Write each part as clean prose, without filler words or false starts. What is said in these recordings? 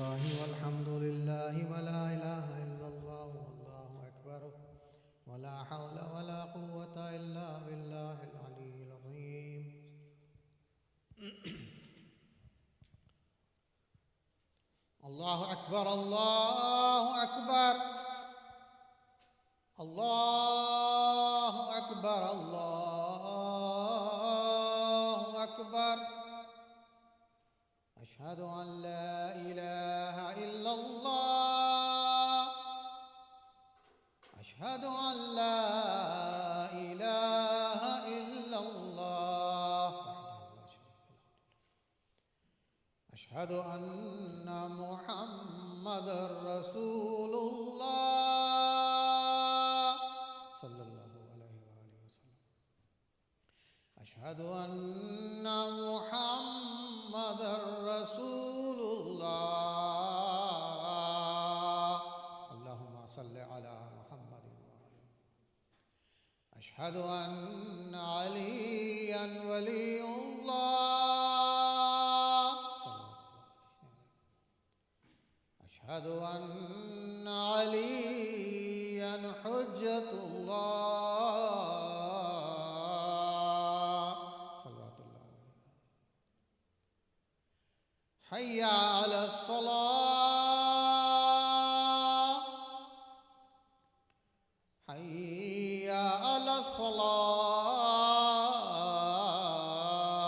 الله والحمد لله ولا إله إلا الله والله أكبر ولا حول ولا قوة إلا بالله العلي العظيم. الله أكبر الله أكبر الله أكبر الله أكبر. أشهد أن لا إله إلا الله أشهد أن لا إله إلا الله أشهد أن محمدًا رسول الله صلى الله عليه وآله وسلم. أشهد أن محمدًا رسول الله. اللهم صل على محمد وآله. أشهد أن عليًا ولي الله. أشهد أن عليًا حجة الله صلوات الله عليه. حي على الصلاة حي على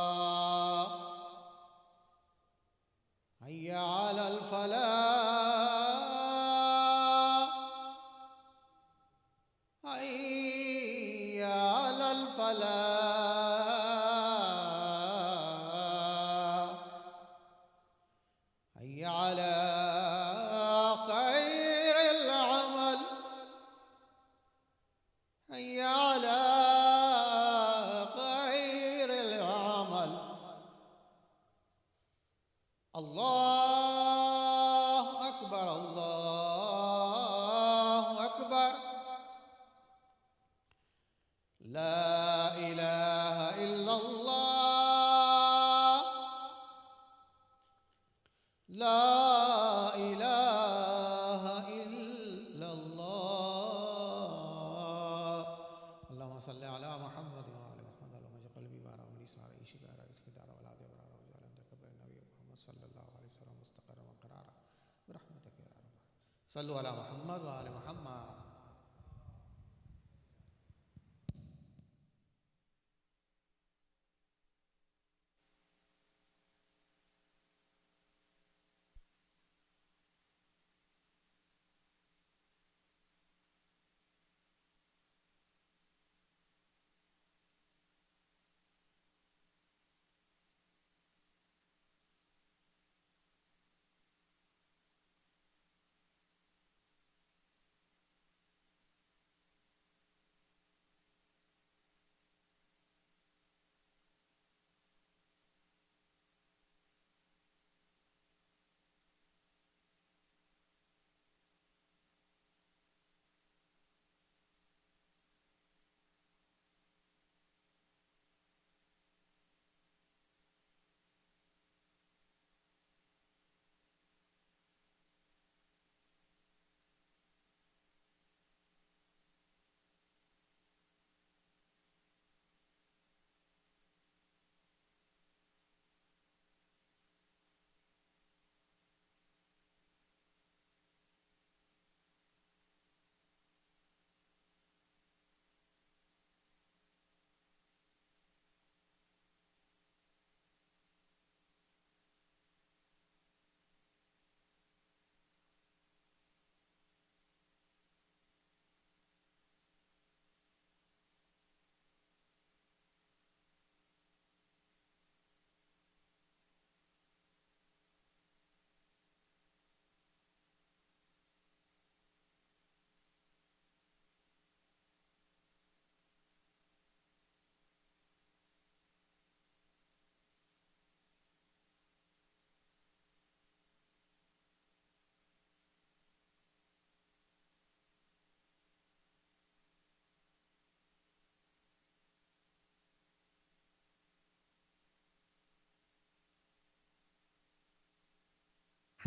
الصلاة حي على الفلاح حي على الفلاح حي على خير العمل حي على خير العمل. الله أكبر الله أكبر. لا إله إلا الله لا إله إلا الله. اللهم صل على محمد وآل محمد. اللهم اجعل قلبي بارا وملي سارا عيشي بارا رزقي دارا ولا دبرا وجعل عندك قبر النبي محمد صلى الله عليه وسلم مستقرا وقرارا برحمتك يا رب. صلوا على محمد وآل محمد.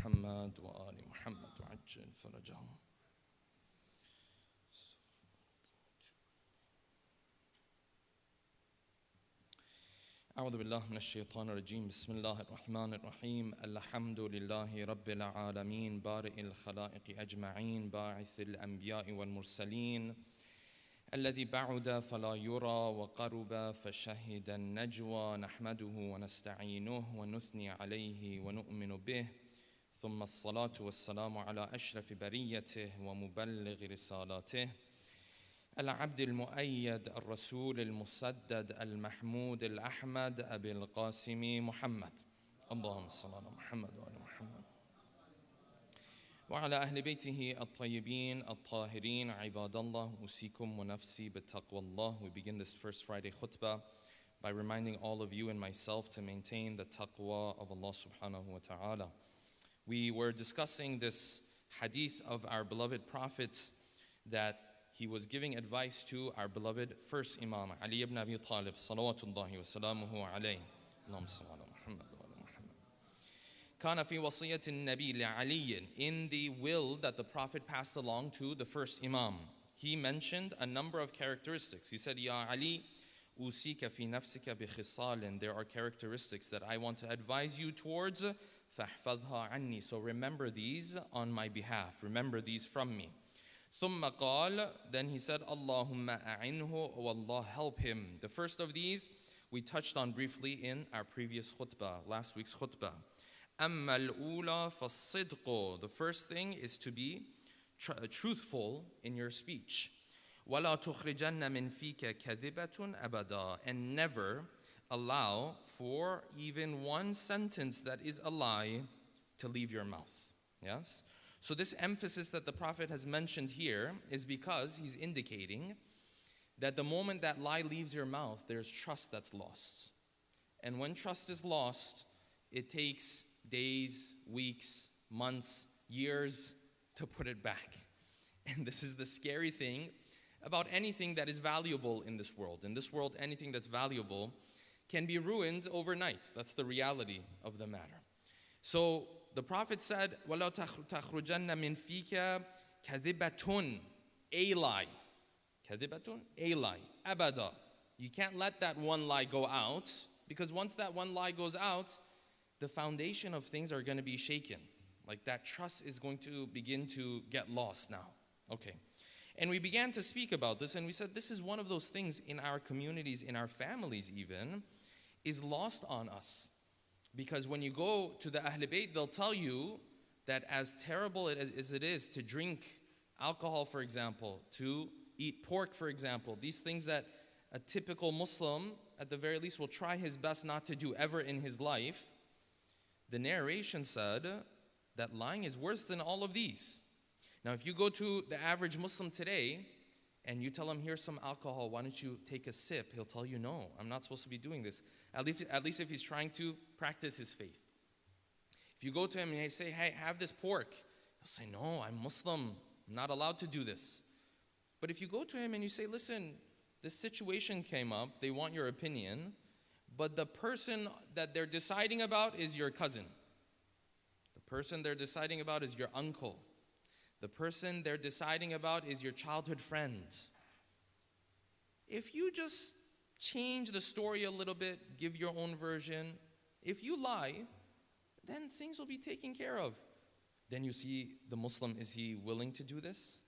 محمد وآل محمد وعجل فرجهم. أعوذ بالله من الشيطان الرجيم. بسم الله الرحمن الرحيم. الحمد لله رب العالمين بارئ الخلائق أجمعين باعث الأنبياء والمرسلين الذي بعد فلا يرى وقرب فشهد النجوى. نحمده ونستعينه ونثني عليه ونؤمن به، ثم الصلاة والسلام على أشرف بريته ومبلغ رسالاته العبد المؤيد الرسول المسدد المحمود الأحمد أبي القاسم محمد. اللهم صل على محمد وعلى محمد وعلى أهل بيته الطيبين الطاهرين. عباد الله، أوصيكم ونفسي بتقوى الله. We begin this first Friday khutbah by reminding all of you and myself to maintain the taqwa of Allah subhanahu wa ta'ala. We were discussing this hadith of our beloved Prophet that he was giving advice to our beloved first Imam, Ali ibn Abi Talib, salawatullahi wa salamuhu alayhi. Allahumma salli ala Muhammad wa ala Muhammad. Kana fi wasiyyati an-nabi li'ali. In the will that the Prophet passed along to the first Imam, he mentioned a number of characteristics. He said, Ya Ali, usika fi nafsika bi khisalin. There are characteristics that I want to advise you towards. Fahfadha anni. So remember these on my behalf. Remember these from me. ثم قال, then he said, Allahumma a'inhu, O Allah, help him. The first of these we touched on briefly in our previous khutbah, last week's khutbah. أما الأولى فالصدق. The first thing is to be truthful in your speech. ولا تخرجن من فيك كذبة أبدا. And never allow for even one sentence that is a lie to leave your mouth. Yes? So this emphasis that the Prophet has mentioned here is because he's indicating that the moment that lie leaves your mouth, there's trust that's lost. And when trust is lost, it takes days, weeks, months, years to put it back. And this is the scary thing about anything that is valuable in this world. In this world, anything that's valuable can be ruined overnight. That's the reality of the matter. So the Prophet said, وَلَا تَخْرُجَنَّ مِنْ فِيكَ كَذِبَةٌ. A lie. كَذِبَةٌ. A lie. أَبَدًا. You can't let that one lie go out, because once that one lie goes out, the foundation of things are going to be shaken. Like that trust is going to begin to get lost now. Okay. And we began to speak about this, and we said this is one of those things in our communities, in our families even, is lost on us. Because when you go to the Ahl Bayt, they'll tell you that as terrible as it is to drink alcohol, for example, to eat pork, for example, these things that a typical Muslim, at the very least, will try his best not to do ever in his life, the narration said that lying is worse than all of these. Now, if you go to the average Muslim today, and you tell him, here's some alcohol, why don't you take a sip? He'll tell you, no, I'm not supposed to be doing this. At least if he's trying to practice his faith. If you go to him and you say, hey, have this pork, he'll say, no, I'm Muslim, I'm not allowed to do this. But if you go to him and you say, listen, this situation came up, they want your opinion, but the person that they're deciding about is your cousin. The person they're deciding about is your uncle. The person they're deciding about is your childhood friend. If you just change the story a little bit, give your own version, if you lie, then things will be taken care of. Then you see the Muslim, is he willing to do this?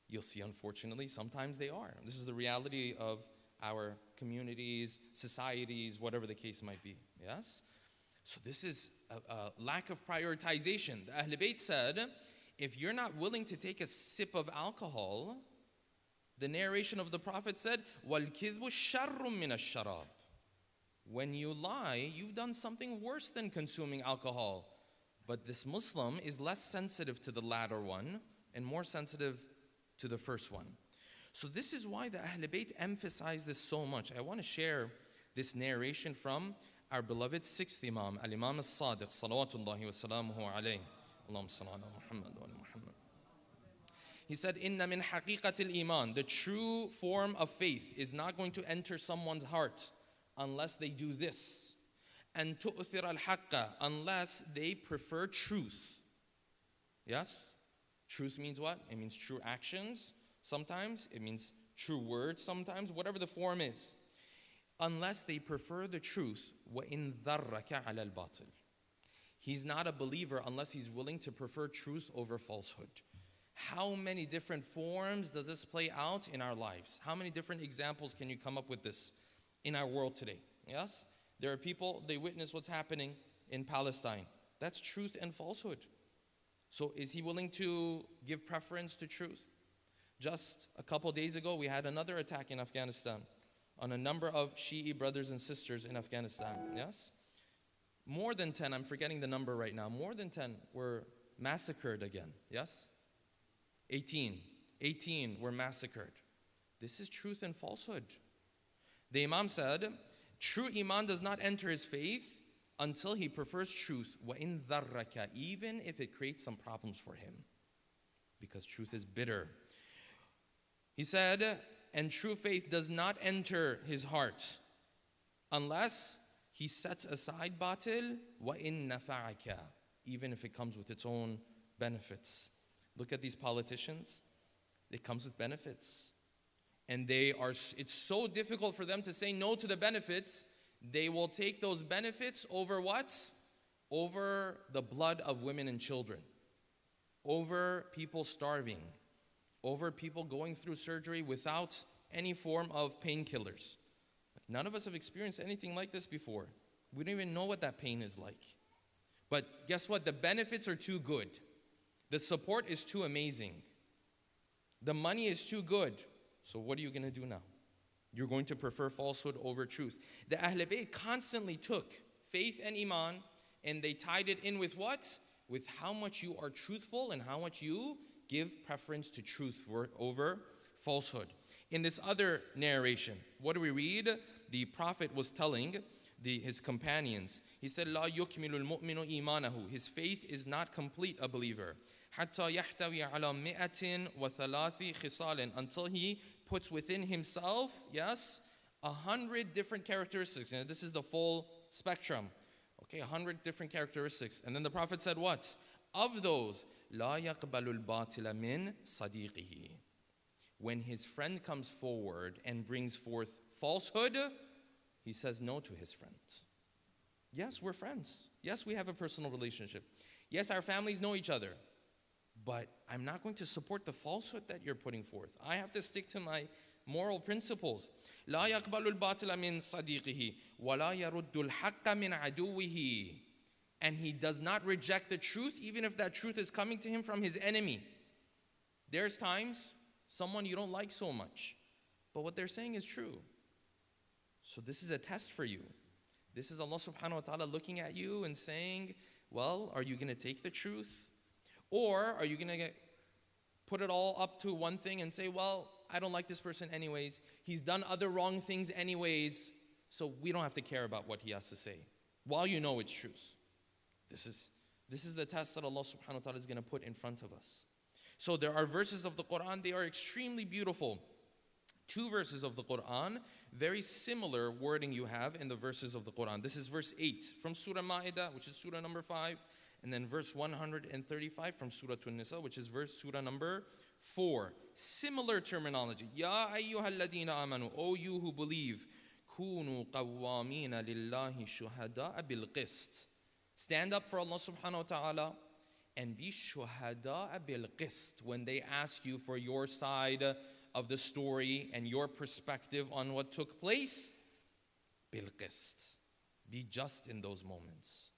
You'll see, unfortunately, sometimes they are. This is the reality of our communities, societies, whatever the case might be. Yes? So this is a lack of prioritization. The Ahl Bayt said, if you're not willing to take a sip of alcohol, the narration of the Prophet said, وَالْكِذْبُ شَرٌّ مِّنَ الشَّرَابِ. When you lie, you've done something worse than consuming alcohol. But this Muslim is less sensitive to the latter one and more sensitive to the first one. So this is why the Ahl Bayt emphasize this so much. I want to share this narration from our beloved sixth Imam, Al-Imam As-Sadiq, salawatullahi wa salamuhu alayhi. Allahumma salli ala Muhammad wa ala Muhammad. He said, Inna min haqiqatil iman. The true form of faith is not going to enter someone's heart unless they do this. أن تؤثر الحق, unless they prefer truth. Yes? Truth means what? It means true actions sometimes. It means true words sometimes, whatever the form is. Unless they prefer the truth. وَإِن ذَرَّكَ عَلَى الْبَاطِلِ. He's not a believer unless he's willing to prefer truth over falsehood. How many different forms does this play out in our lives? How many different examples can you come up with this in our world today? Yes? There are people, they witness what's happening in Palestine. That's truth and falsehood. So is he willing to give preference to truth? Just a couple days ago, we had another attack in Afghanistan on a number of Shi'i brothers and sisters in Afghanistan. Yes? More than 10, I'm forgetting the number right now, more than 10 were massacred again. Yes? 18 were massacred. This is truth and falsehood. The Imam said, true Iman does not enter his faith until he prefers truth. وَإِن ذَرَّكَ, even if it creates some problems for him. Because truth is bitter. He said, and true faith does not enter his heart unless he sets aside batil. وَإِن نَفَعَكَ, even if it comes with its own benefits. Look at these politicians. It comes with benefits. And it's so difficult for them to say no to the benefits. They will take those benefits over what? Over the blood of women and children. Over people starving. Over people going through surgery without any form of painkillers. None of us have experienced anything like this before. We don't even know what that pain is like. But guess what? The benefits are too good. The support is too amazing. The money is too good. So what are you going to do now? You're going to prefer falsehood over truth. The Ahl Bayt constantly took faith and Iman and they tied it in with what? With how much you are truthful and how much you give preference to truth over falsehood. In this other narration, what do we read? The Prophet was telling his companions, he said, لا يكمل المؤمن إيمانه. His faith is not complete, a believer. حتى يحتوي على 103 خصال, until he puts within himself, yes, 100 different characteristics. And this is the full spectrum. Okay, 100 different characteristics. And then the Prophet said what? Of those, لا يقبل الباطل من صديقه. When his friend comes forward and brings forth falsehood, he says no to his friend. Yes, we're friends. Yes, we have a personal relationship. Yes, our families know each other. But I'm not going to support the falsehood that you're putting forth. I have to stick to my moral principles. لا يقبل الباطل من صديقه ولا يرد الحق من عدوه. And he does not reject the truth even if that truth is coming to him from his enemy. There's times someone you don't like so much, but what they're saying is true. So this is a test for you. This is Allah subhanahu wa ta'ala looking at you and saying, well, are you going to take the truth? Or are you going to put it all up to one thing and say, well, I don't like this person anyways. He's done other wrong things anyways, so we don't have to care about what he has to say, while you know it's truth. This is the test that Allah subhanahu wa ta'ala is going to put in front of us. So there are verses of the Quran, they are extremely beautiful. 2 verses of the Quran, very similar wording you have in the verses of the Quran. This is verse 8 from Surah Ma'idah, which is Surah number 5. And then verse 135 from Surah An-Nisa, which is Surah number 4. Similar terminology. Ya ayyuhalladhina amanu, O you who believe, kunu qawwamina lillahi shuhada'a bil qist. Stand up for Allah subhanahu wa ta'ala and be shuhada'a bil qist when they ask you for your side of the story and your perspective on what took place. Bil qist. Be just in those moments.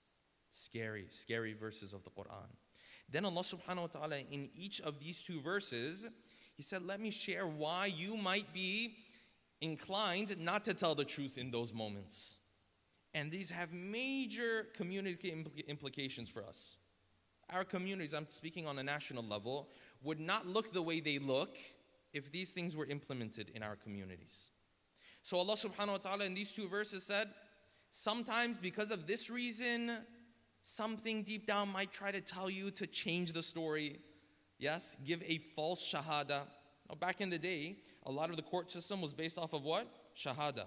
Scary, scary verses of the Quran. Then Allah subhanahu wa ta'ala in each of these 2 verses, He said, let me share why you might be inclined not to tell the truth in those moments. And these have major community implications for us. Our communities, I'm speaking on a national level, would not look the way they look if these things were implemented in our communities. So Allah subhanahu wa ta'ala in these 2 verses said, sometimes because of this reason, something deep down might try to tell you to change the story. Yes, give a false shahada. Now, back in the day, a lot of the court system was based off of what? Shahada.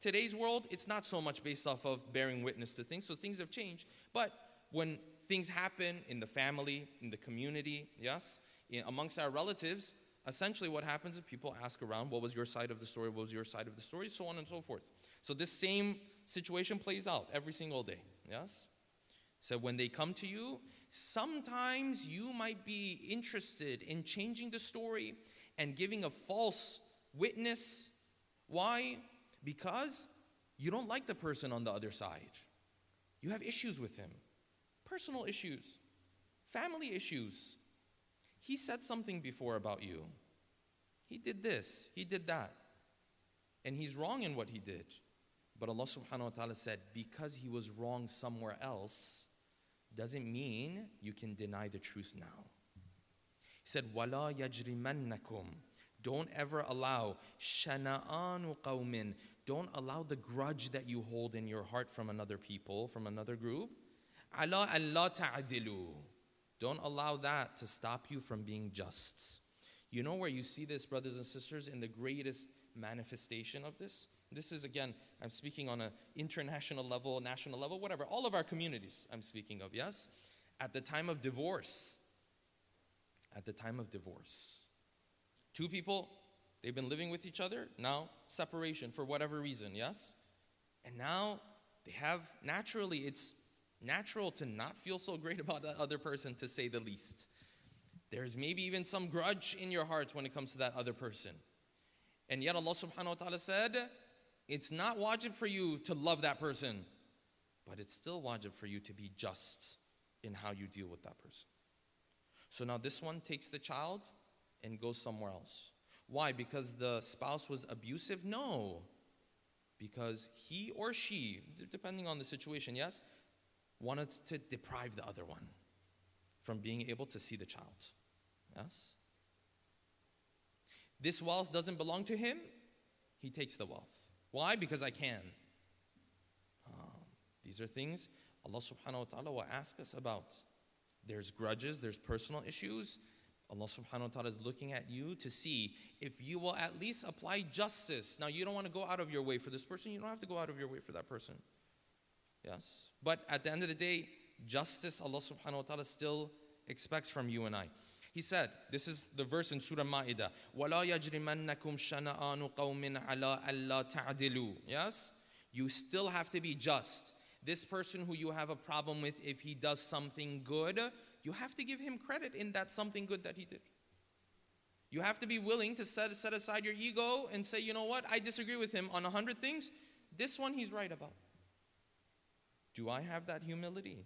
Today's world, it's not so much based off of bearing witness to things, so things have changed. But when things happen in the family, in the community, yes, amongst our relatives, essentially what happens is people ask around, what was your side of the story, what was your side of the story, so on and so forth. So this same situation plays out every single day, yes? So when they come to you, sometimes you might be interested in changing the story and giving a false witness. Why? Because you don't like the person on the other side. You have issues with him. Personal issues. Family issues. He said something before about you. He did this. He did that. And he's wrong in what he did. But Allah subhanahu wa ta'ala said, because he was wrong somewhere else, doesn't mean you can deny the truth now. He said, وَلَا يَجْرِمَنَّكُمْ. Don't ever allow شَنَآنُ قَوْمٍ. Don't allow the grudge that you hold in your heart from another people, from another group. عَلَىٰ أَلَّا تَعْدِلُوا. Don't allow that to stop you from being just. You know where you see this, brothers and sisters, in the greatest manifestation of this? This is, again, I'm speaking on an international level, national level, whatever. All of our communities I'm speaking of, yes? At the time of divorce. At the time of divorce. Two people, they've been living with each other. Now, separation for whatever reason, yes? And now they have, naturally, it's natural to not feel so great about that other person, to say the least. There's maybe even some grudge in your heart when it comes to that other person. And yet Allah subhanahu wa ta'ala said, it's not wajib for you to love that person, but it's still wajib for you to be just in how you deal with that person. So now this one takes the child and goes somewhere else. Why? Because the spouse was abusive? No. Because he or she, depending on the situation, yes, wanted to deprive the other one from being able to see the child. Yes? This wealth doesn't belong to him. He takes the wealth. Why? Because I can. These are things Allah subhanahu wa ta'ala will ask us about. There's grudges, there's personal issues. Allah subhanahu wa ta'ala is looking at you to see if you will at least apply justice. Now, you don't want to go out of your way for this person. You don't have to go out of your way for that person. Yes? But at the end of the day, justice Allah subhanahu wa ta'ala still expects from you and I. He said, this is the verse in Surah Ma'idah, وَلَا يَجْرِمَنَّكُمْ شَنَآنُ قَوْمٍ عَلَىٰ أَلَّا تَعْدِلُوا. Yes? You still have to be just. This person who you have a problem with, if he does something good, you have to give him credit in that something good that he did. You have to be willing to set aside your ego and say, you know what, I disagree with him on 100 things. This one he's right about. Do I have that humility?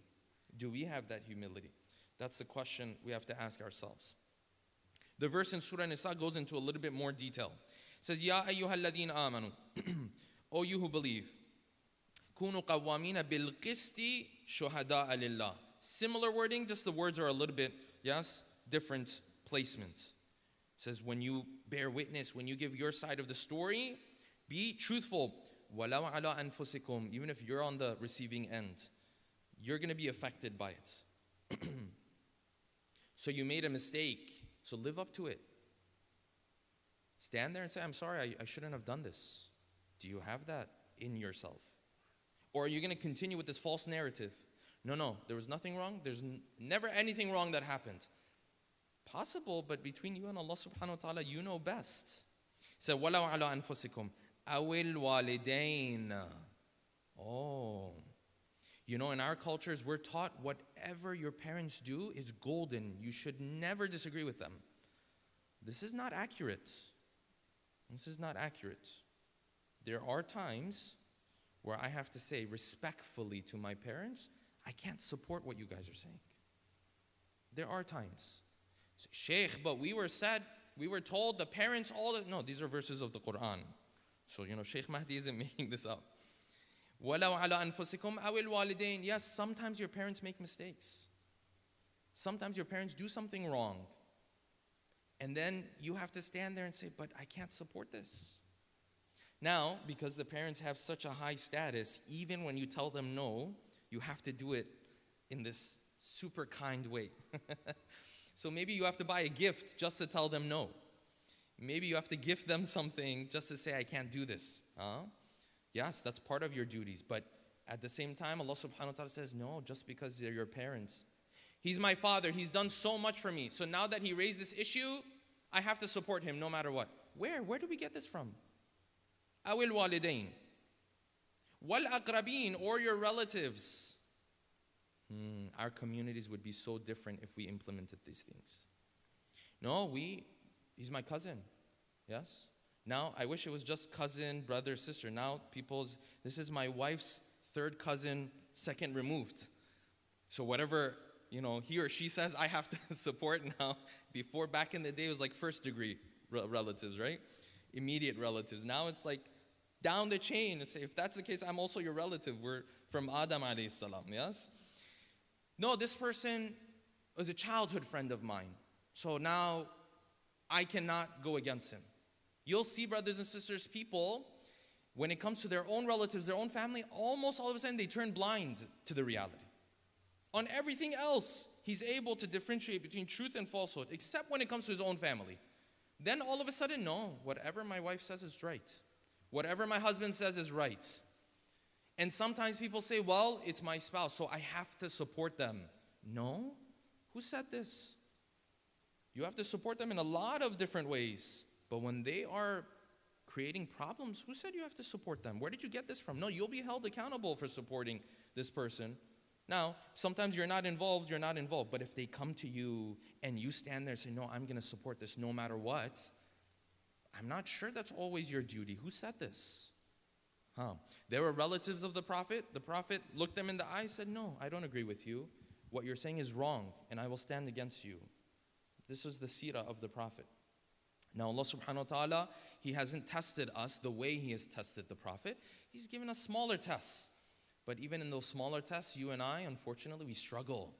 Do we have that humility? That's the question we have to ask ourselves. The verse in Surah Nisa goes into a little bit more detail. It says, Ya ayyuhalladhina amanu. O you who believe. Kunu qawwamina bil qisti shuhada'a lillah. Similar wording, just the words are a little bit, yes, different placements. It says, when you bear witness, when you give your side of the story, be truthful. وَلَوْ عَلَىٰ أَنفُسِكُمْ. Even if you're on the receiving end, you're going to be affected by it. So you made a mistake, so live up to it. Stand there and say, I'm sorry, I shouldn't have done this. Do you have that in yourself? Or are you going to continue with this false narrative? No, there was nothing wrong. There's never anything wrong that happened. Possible, but between you and Allah subhanahu wa ta'ala, you know best. So, وَلَوْ عَلَىٰ أَنفُسِكُمْ أَوِ الْوَالِدَيْنِ. Oh. You know, in our cultures, we're taught whatever your parents do is golden. You should never disagree with them. This is not accurate. This is not accurate. There are times where I have to say respectfully to my parents, I can't support what you guys are saying. There are times. So, Sheikh, but we were told the parents no, these are verses of the Quran. So, Sheikh Mahdi isn't making this up. وَلَوْ عَلَىٰ أَنفُسِكُمْ أَوِ الْوَالِدَيْنِ. Yes, sometimes your parents make mistakes. Sometimes your parents do something wrong. And then you have to stand there and say, but I can't support this. Now, because the parents have such a high status, even when you tell them no, you have to do it in this super kind way. So maybe you have to buy a gift just to tell them no. Maybe you have to gift them something just to say, I can't do this. Yes, that's part of your duties. But at the same time, Allah subhanahu wa ta'ala says, no, just because they're your parents. He's my father. He's done so much for me. So now that he raised this issue, I have to support him no matter what. Where do we get this from? Awil walidain. Wal aqrabin, or your relatives. Our communities would be so different if we implemented these things. No, he's my cousin. Yes? Now, I wish it was just cousin, brother, sister. Now, this is my wife's third cousin, second removed. So whatever, he or she says, I have to support now. Before, back in the day, it was like first degree relatives, right? Immediate relatives. Now it's like down the chain. And say, if that's the case, I'm also your relative. We're from Adam alayhi salam, yes? No, this person was a childhood friend of mine. So now I cannot go against him. You'll see, brothers and sisters, people, when it comes to their own relatives, their own family, almost all of a sudden they turn blind to the reality. On everything else, he's able to differentiate between truth and falsehood, except when it comes to his own family. Then all of a sudden, no, whatever my wife says is right. Whatever my husband says is right. And sometimes people say, well, it's my spouse, so I have to support them. No, who said this? You have to support them in a lot of different ways. But when they are creating problems, who said you have to support them? Where did you get this from? No, you'll be held accountable for supporting this person. Now, sometimes you're not involved. But if they come to you and you stand there and say, no, I'm going to support this no matter what, I'm not sure that's always your duty. Who said this? There were relatives of the Prophet. The Prophet looked them in the eye and said, no, I don't agree with you. What you're saying is wrong, and I will stand against you. This was the seerah of the Prophet. Now Allah subhanahu wa ta'ala, He hasn't tested us the way He has tested the Prophet. He's given us smaller tests. But even in those smaller tests, you and I, unfortunately, we struggle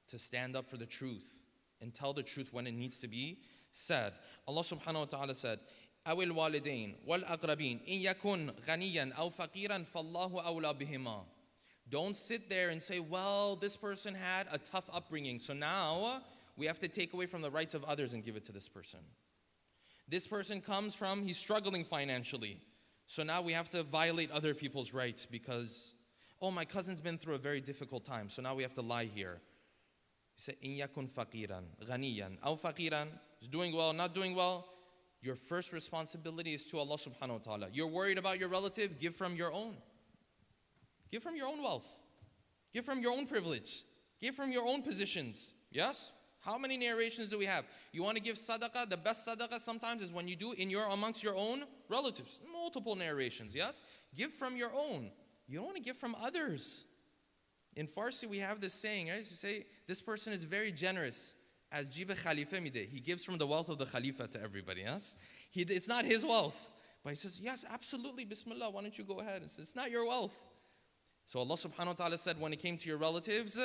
to stand up for the truth and tell the truth when it needs to be said. Allah subhanahu wa ta'ala said, أو الوالدين والأقربين إن يكن غنيا أو فقيرا فالله أولى بهما. Don't sit there and say, well, this person had a tough upbringing, so now we have to take away from the rights of others and give it to this person. This person comes from, he's struggling financially, so now we have to violate other people's rights because, oh, my cousin's been through a very difficult time, so now we have to lie here. He said, إن يكن فقيرا غنيا أو فقيرا. He's doing well, not doing well. Your first responsibility is to Allah subhanahu wa ta'ala. You're worried about your relative, give from your own. Give from your own wealth. Give from your own privilege. Give from your own positions. Yes? How many narrations do we have? You want to give sadaqah? The best sadaqah sometimes is when you do amongst your own relatives. Multiple narrations, yes? Give from your own. You don't want to give from others. In Farsi, we have this saying, right? You say, this person is very generous. As Jiba Khalifa mide, he gives from the wealth of the Khalifa to everybody, yes? It's not his wealth. But he says, yes, absolutely, Bismillah, why don't you go ahead? And says, it's not your wealth. So Allah subhanahu wa ta'ala said, when it came to your relatives,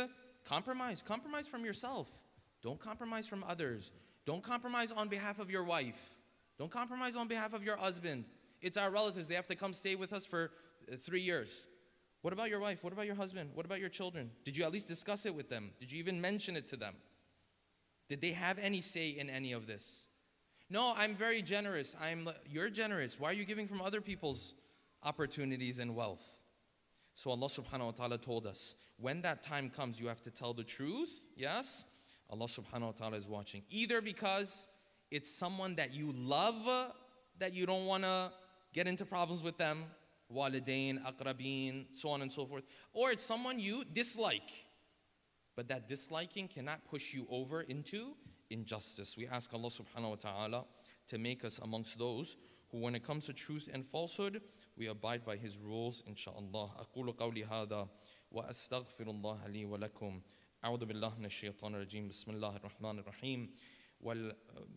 compromise. Compromise from yourself. Don't compromise from others. Don't compromise on behalf of your wife. Don't compromise on behalf of your husband. It's our relatives. They have to come stay with us for 3 years. What about your wife? What about your husband? What about your children? Did you at least discuss it with them? Did you even mention it to them? Did they have any say in any of this? No, I'm very generous. You're generous. Why are you giving from other people's opportunities and wealth? So Allah subhanahu wa ta'ala told us, when that time comes, you have to tell the truth. Yes? Allah subhanahu wa ta'ala is watching. Either because it's someone that you love, that you don't want to get into problems with them, walidain, aqrabin, so on and so forth. Or it's someone you dislike. But that disliking cannot push you over into injustice. We ask Allah subhanahu wa ta'ala to make us amongst those who, when it comes to truth and falsehood, we abide by His rules, inshaAllah. أقول قولي هذا وأستغفر الله لي ولكم. أعوذ بالله من الشيطان الرجيم. بسم الله الرحمن الرحيم.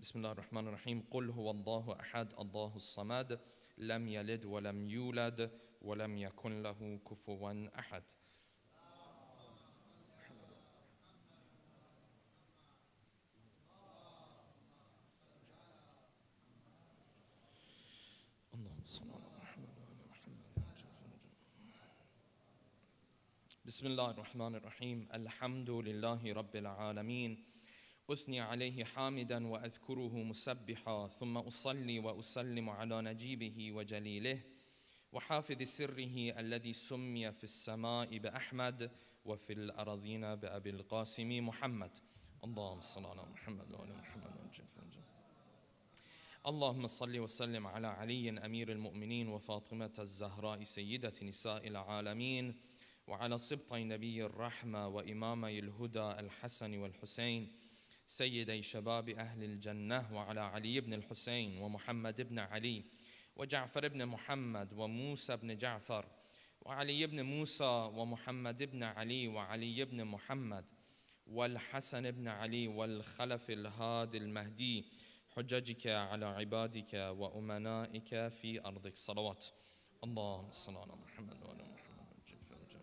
بسم الله الرحمن الرحيم. قل هو الله أحد الله الصمد لم يلد ولم يولد ولم يكن له كفوا أحد. بسم الله الرحمن الرحيم. الحمد لله رب العالمين. أثني عليه حامدا وأذكره مسبحا ثم أصلي وأسلم على نجيبه وجليله وحافظ سره الذي سمي في السماء بأحمد وفي الأراضين بأبي القاسم محمد. اللهم صل على محمد وعلى محمد وعجل فرجه. اللهم صل وسلم على علي أمير المؤمنين وفاطمة الزهراء سيدة نساء العالمين وعلى سبطي نبي الرحمة وإمامي الهدى الحسن والحسين سيدي شباب أهل الجنة وعلى علي بن الحسين ومحمد بن علي وجعفر بن محمد وموسى بن جعفر وعلي بن موسى ومحمد بن علي وعلي بن محمد والحسن بن علي والخلف الهادي المهدي حججك على عبادك وأمنائك في أرضك. صلوات. اللهم صل على محمد وعلى محمد وجل فرجه.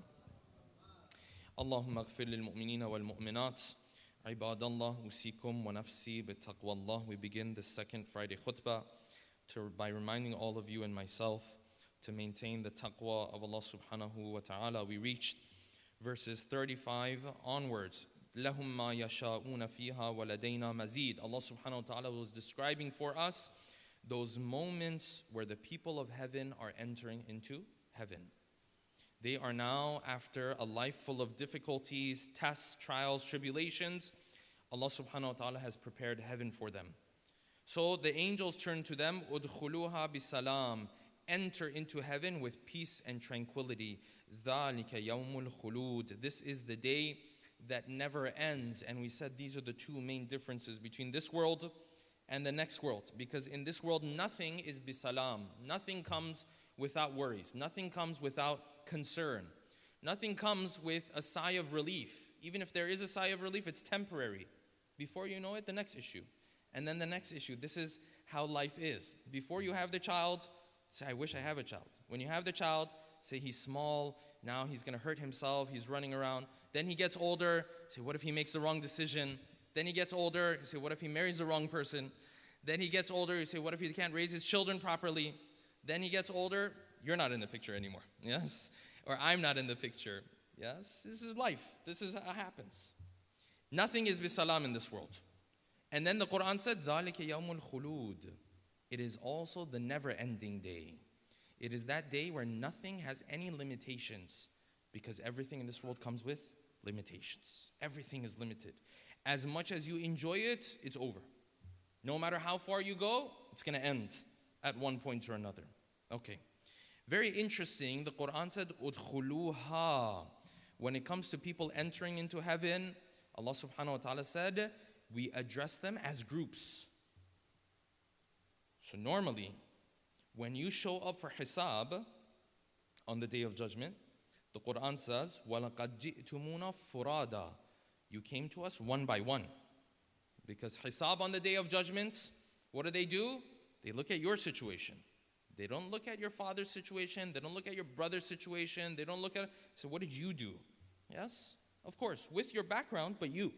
اللهم اغفر للمؤمنين والمؤمنات. عباد Allah, أوصيكم ونفسي بتقوى الله. We begin the second Friday khutbah by reminding all of you and myself to maintain the taqwa of Allah subhanahu wa ta'ala. We reached verses 35 onwards. لَهُمْ مَا يَشَاءُونَ فِيهَا وَلَدَيْنَا مَزِيدٌ. Allah subhanahu wa ta'ala was describing for us those moments where the people of heaven are entering into heaven. They are now, after a life full of difficulties, tests, trials, tribulations, Allah subhanahu wa ta'ala has prepared heaven for them. So the angels turn to them, "Udkhuluha bisalam." Enter into heaven with peace and tranquility. ذَلِكَ يَوْمُ الْخُلُودِ. This is the day that never ends. And we said these are the two main differences between this world and the next world. Because in this world, nothing is bisalam. Nothing comes without worries. Nothing comes without concern. Nothing comes with a sigh of relief. Even if there is a sigh of relief, it's temporary. Before you know it, the next issue. And then the next issue. This is how life is. Before you have the child, say, I wish I have a child. When you have the child, say he's small, now he's going to hurt himself, he's running around. Then he gets older, say, what if he makes the wrong decision? Then he gets older, you say, what if he marries the wrong person? Then he gets older, you say, what if he can't raise his children properly? Then he gets older, you're not in the picture anymore, yes? Or I'm not in the picture, yes? This is life, this is how it happens. Nothing is bisalam in this world. And then the Quran said, ذَلِكَ يَوْمُ الْخُلُودِ. It is also the never-ending day. It is that day where nothing has any limitations, because everything in this world comes with limitations. Everything is limited. As much as you enjoy it, it's over. No matter how far you go, it's going to end at one point or another. Okay. Very interesting. The Quran said, "Udkhuluha." When it comes to people entering into heaven, Allah subhanahu wa ta'ala said, we address them as groups. So normally, when you show up for hisab on the day of judgment, the Quran says, وَلَقَدْ جِئْتُمُونَ فُرَادًا. You came to us one by one. Because hisab on the day of judgment, what do? They look at your situation. They don't look at your father's situation. They don't look at your brother's situation. They don't look at, so what did you do? Yes, of course, with your background, but you.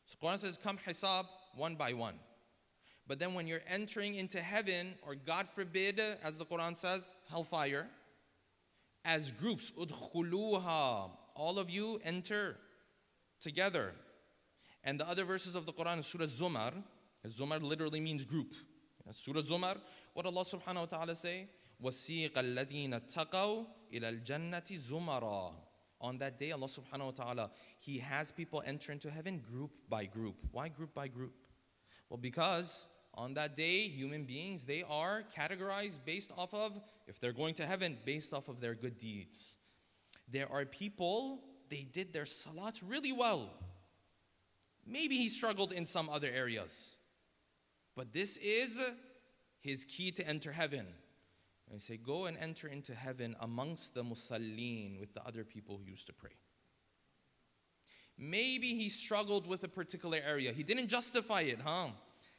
So Quran says, come hisab one by one. But then when you're entering into heaven, or God forbid, as the Quran says, hellfire, as groups, udkhuluha, all of you enter together. And the other verses of the Quran is Surah Zumar. Zumar literally means group. Surah Zumar, what Allah subhanahu wa ta'ala say? وَسِيقَ الَّذِينَ اتَّقَوْا إِلَى الْجَنَّةِ زُمَرًا. On that day, Allah subhanahu wa ta'ala, He has people enter into heaven group by group. Why group by group? Well, because on that day, human beings, they are categorized based off of, if they're going to heaven, based off of their good deeds. There are people, they did their salat really well. Maybe he struggled in some other areas. But this is his key to enter heaven. And I say, go and enter into heaven amongst the musallin, with the other people who used to pray. Maybe he struggled with a particular area. He didn't justify it,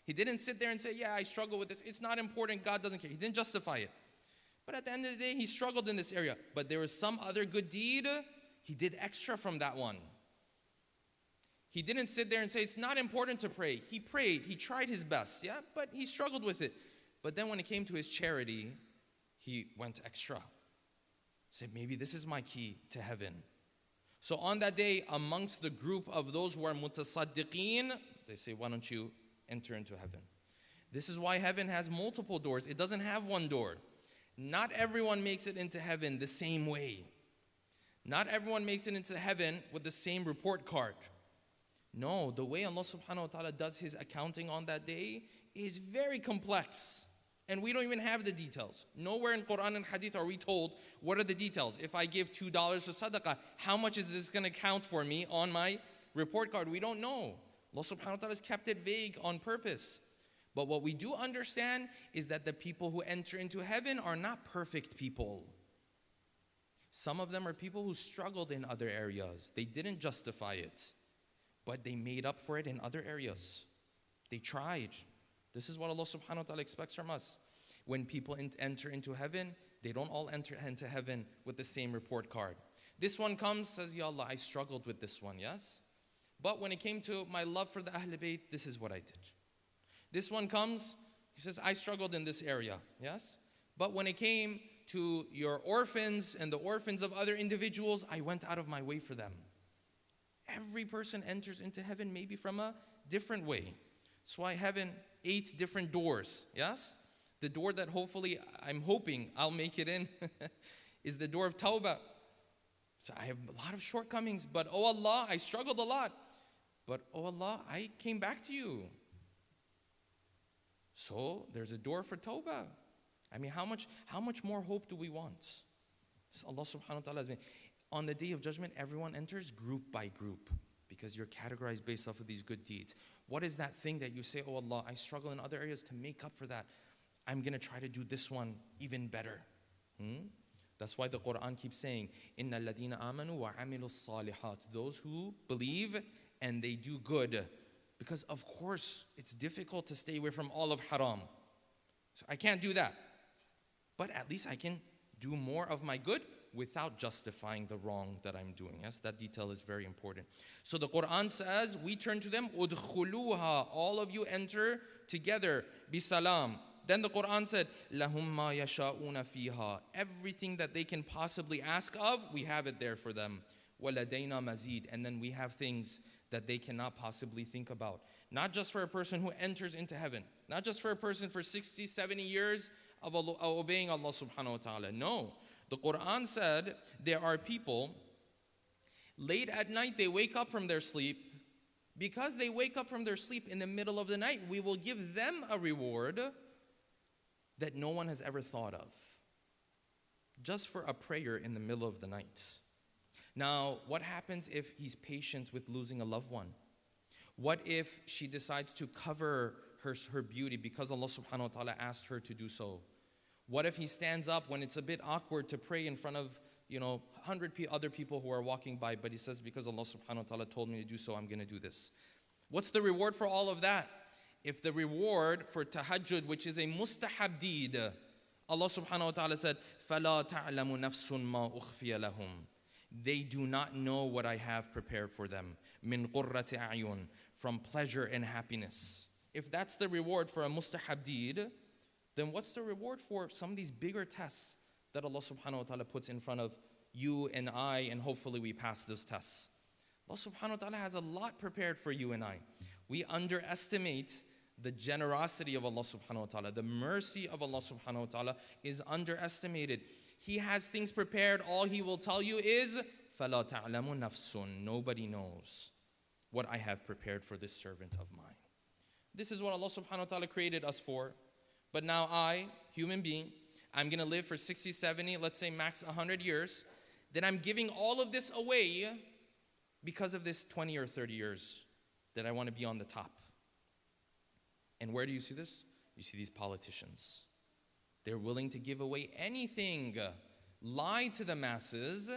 He didn't sit there and say, yeah, I struggle with this. It's not important. God doesn't care. He didn't justify it. But at the end of the day, he struggled in this area. But there was some other good deed. He did extra from that one. He didn't sit there and say, it's not important to pray. He prayed. He tried his best, yeah? But he struggled with it. But then when it came to his charity, he went extra. Said, maybe this is my key to heaven. So on that day, amongst the group of those who are mutasaddiqeen, they say, why don't you enter into heaven? This is why heaven has multiple doors. It doesn't have one door. Not everyone makes it into heaven the same way. Not everyone makes it into heaven with the same report card. No, the way Allah subhanahu wa ta'ala does His accounting on that day is very complex. And we don't even have the details. Nowhere in Quran and Hadith are we told what are the details. If I give $2 for sadaqah, how much is this going to count for me on my report card? We don't know. Allah subhanahu wa ta'ala has kept it vague on purpose. But what we do understand is that the people who enter into heaven are not perfect people. Some of them are people who struggled in other areas. They didn't justify it, but they made up for it in other areas. They tried. This is what Allah subhanahu wa ta'ala expects from us. When people enter into heaven, they don't all enter into heaven with the same report card. This one comes, says, Ya Allah, I struggled with this one, yes? But when it came to my love for the Ahl Bayt, this is what I did. This one comes, he says, I struggled in this area, yes? But when it came to your orphans and the orphans of other individuals, I went out of my way for them. Every person enters into heaven maybe from a different way. That's why heaven 8 different doors, yes? The door that hopefully, I'm hoping I'll make it in is the door of Tawbah. So I have a lot of shortcomings, but oh Allah, I struggled a lot. But oh Allah, I came back to you. So there's a door for Tawbah. I mean, how much more hope do we want? It's Allah subhanahu wa ta'ala has been. On the day of judgment, everyone enters group by group because you're categorized based off of these good deeds. What is that thing that you say, oh Allah, I struggle in other areas to make up for that. I'm going to try to do this one even better. That's why the Quran keeps saying, Inna alladhina amanu wa amilu salihat. Those who believe and they do good. Because of course, it's difficult to stay away from all of haram. So I can't do that. But at least I can do more of my good without justifying the wrong that I'm doing. Yes, that detail is very important. So the Quran says, we turn to them, udkhuluha, all of you enter together, bisalam. Then the Quran said, lahum ma yasha'una fiha. Everything that they can possibly ask of, we have it there for them. Waladayna mazid. And then we have things that they cannot possibly think about. Not just for a person who enters into heaven. Not just for a person for 60, 70 years of obeying Allah subhanahu wa ta'ala. No. The Quran said there are people, late at night they wake up from their sleep. Because they wake up from their sleep in the middle of the night, we will give them a reward that no one has ever thought of. Just for a prayer in the middle of the night. Now, what happens if he's patient with losing a loved one? What if she decides to cover her beauty because Allah subhanahu wa ta'ala asked her to do so? What if he stands up when it's a bit awkward to pray in front of 100 other people who are walking by, but he says, because Allah subhanahu wa ta'ala told me to do so, I'm going to do this. What's the reward for all of that? If the reward for tahajjud, which is a mustahab deed, Allah subhanahu wa ta'ala said, فَلَا تَعْلَمُ نَفْسٌ مَا أُخْفِيَ لَهُمْ. They do not know what I have prepared for them. مِنْ قُرَّةِ أَعْيُنٍ. From pleasure and happiness. If that's the reward for a mustahab deed, then what's the reward for some of these bigger tests that Allah subhanahu wa ta'ala puts in front of you and I, and hopefully we pass those tests. Allah subhanahu wa ta'ala has a lot prepared for you and I. We underestimate the generosity of Allah subhanahu wa ta'ala. The mercy of Allah subhanahu wa ta'ala is underestimated. He has things prepared. All He will tell you is, فَلَا تَعْلَمُ نَفْسٌ. Nobody knows what I have prepared for this servant of mine. This is what Allah subhanahu wa ta'ala created us for. But now I, human being, I'm going to live for 60, 70, let's say max 100 years. Then I'm giving all of this away because of this 20 or 30 years that I want to be on the top. And where do you see this? You see these politicians. They're willing to give away anything, lie to the masses.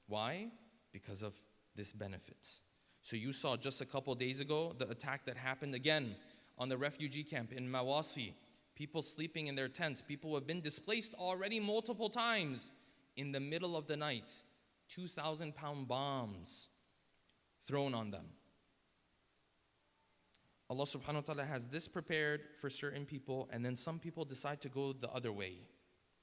Why? Because of this benefit. So you saw just a couple days ago the attack that happened again on the refugee camp in Mawasi. People sleeping in their tents. People who have been displaced already multiple times. In the middle of the night, 2,000-pound bombs thrown on them. Allah subhanahu wa ta'ala has this prepared for certain people, and then some people decide to go the other way.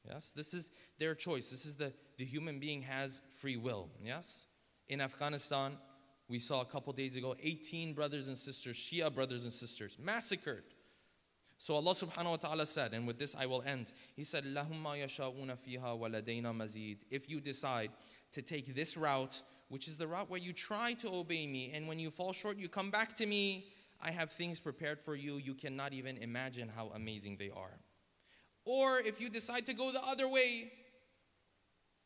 Yes, this is their choice. This is the human being has free will. Yes, in Afghanistan, we saw a couple days ago 18 brothers and sisters, Shia brothers and sisters, massacred. So Allah subhanahu wa ta'ala said, and with this I will end, He said, لَهُمْ مَا يَشَاءُونَ فِيهَا وَلَدَيْنَا مَزِيدٌ. If you decide to take this route, which is the route where you try to obey me, and when you fall short, you come back to me, I have things prepared for you. You cannot even imagine how amazing they are. Or if you decide to go the other way,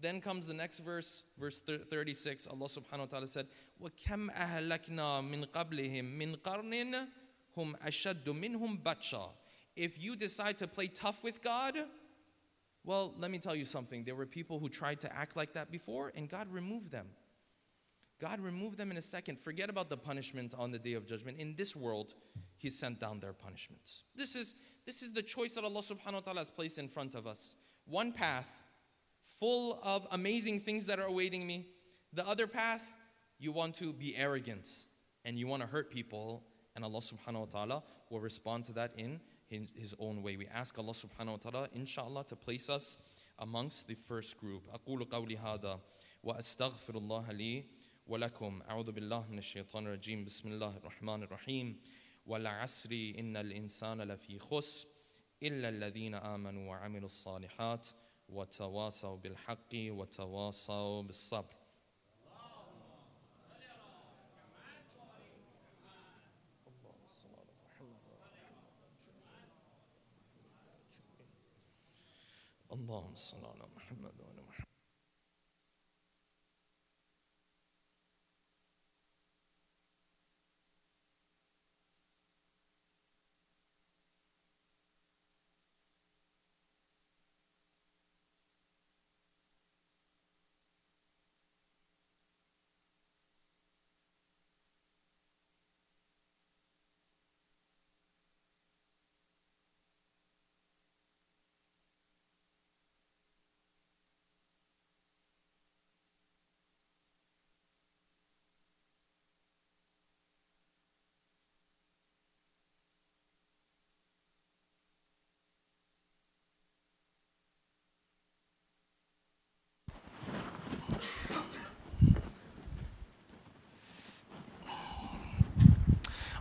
then comes the next verse, verse 36. Allah subhanahu wa ta'ala said, وَكَمْ أَهْلَكْنَا مِنْ قَبْلِهِمْ مِنْ قَرْنٍ هُمْ أَشَدُّ مِنْهُمْ بَطْشًا. If you decide to play tough with God, well, let me tell you something. There were people who tried to act like that before, and God removed them. God removed them in a second. Forget about the punishment on the Day of Judgment. In this world, He sent down their punishments. This is the choice that Allah subhanahu wa ta'ala has placed in front of us. One path, full of amazing things that are awaiting me. The other path, you want to be arrogant, and you want to hurt people, and Allah subhanahu wa ta'ala will respond to that in His own way. We ask Allah subhanahu wa ta'ala, inshallah, to place us amongst the first group. أقول قولي هذا وأستغفر الله لي ولكم. أعوذ بالله من الشيطان الرجيم. بسم الله الرحمن الرحيم. والعصر إن الإنسان لفي خسر إلا الذين آمنوا وعملوا الصالحات وتواصوا بالحق وتواصوا بالصبر. اللهم صل على محمد وعلى محمد.